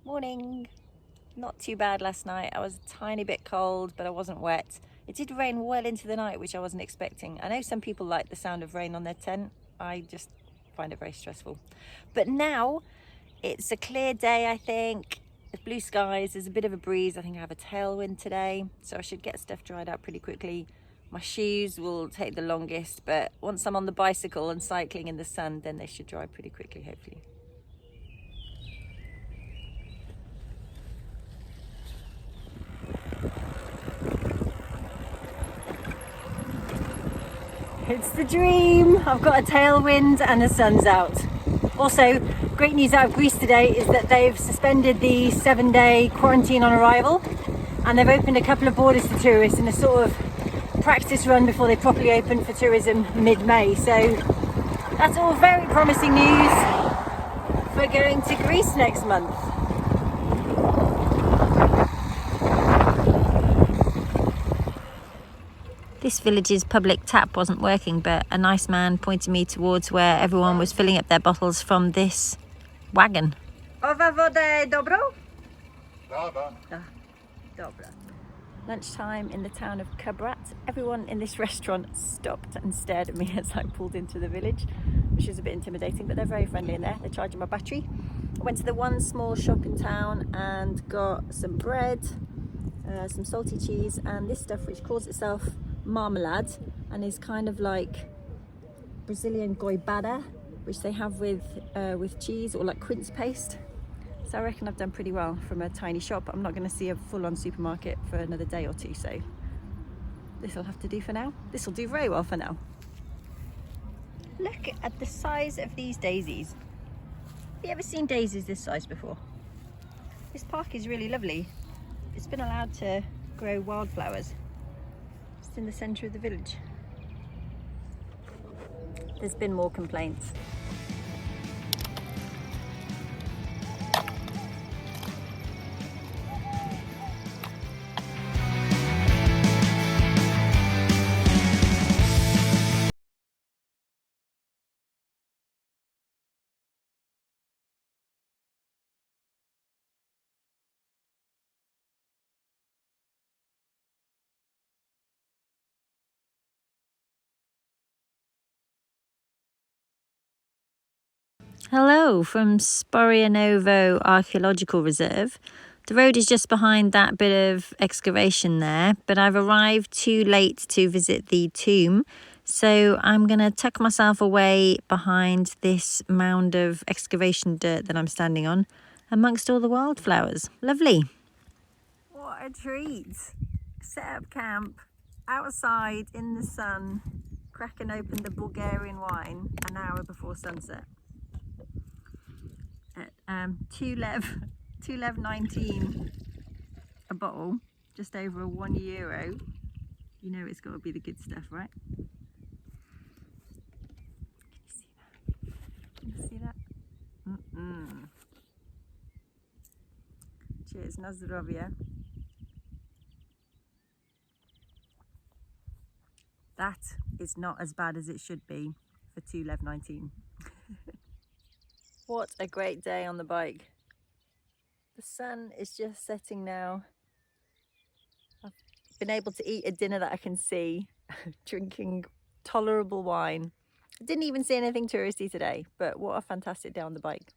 Morning. Not too bad last night. I was a tiny bit cold, but I wasn't wet. It did rain well into the night, which I wasn't expecting. I know some people like the sound of rain on their tent. I just find it very stressful. But now it's a clear day, I think. There's blue skies, there's a bit of a breeze. I think I have a tailwind today, so I should get stuff dried out pretty quickly. My shoes will take the longest, but once I'm on the bicycle and cycling in the sun, then they should dry pretty quickly, hopefully. It's the dream. I've got a tailwind and the sun's out. Also, great news out of Greece today is that they've suspended the 7-day quarantine on arrival, and they've opened a couple of borders to tourists in a sort of practice run before they properly open for tourism mid-May. So that's all very promising news for going to Greece next month. This village's public tap wasn't working, but a nice man pointed me towards where everyone was filling up their bottles from this wagon. Owa wodę dobrą? Dobra. Lunchtime in the town of Kubrat. Everyone in this restaurant stopped and stared at me as I pulled into the village, which is a bit intimidating, but they're very friendly in there. They're charging my battery. I went to the one small shop in town and got some bread, some salty cheese, and this stuff which calls itself marmalade and is kind of like Brazilian goiabada, which they have with cheese, or like quince paste. So I reckon I've done pretty well from a tiny shop. I'm not going to see a full-on supermarket for another day or two, so this will have to do for now. This will do very well for now. Look at the size of these daisies. Have you ever seen daisies this size before? This park is really lovely. It's been allowed to grow wildflowers just in the centre of the village. There's been more complaints. Hello from Sporianovo Archaeological Reserve. The road is just behind that bit of excavation there, but I've arrived too late to visit the tomb, so I'm going to tuck myself away behind this mound of excavation dirt that I'm standing on, amongst all the wildflowers. Lovely. What a treat. Set up camp outside in the sun, cracking open the Bulgarian wine an hour before sunset. At 2 lev 19 a bottle, just over €1. You know it's got to be the good stuff, right? Can you see that? Cheers, na zdrowie. That is not as bad as it should be for 2 lev 19. What a great day on the bike. The sun is just setting now. I've been able to eat a dinner that I can see, drinking tolerable wine. I didn't even see anything touristy today, but what a fantastic day on the bike.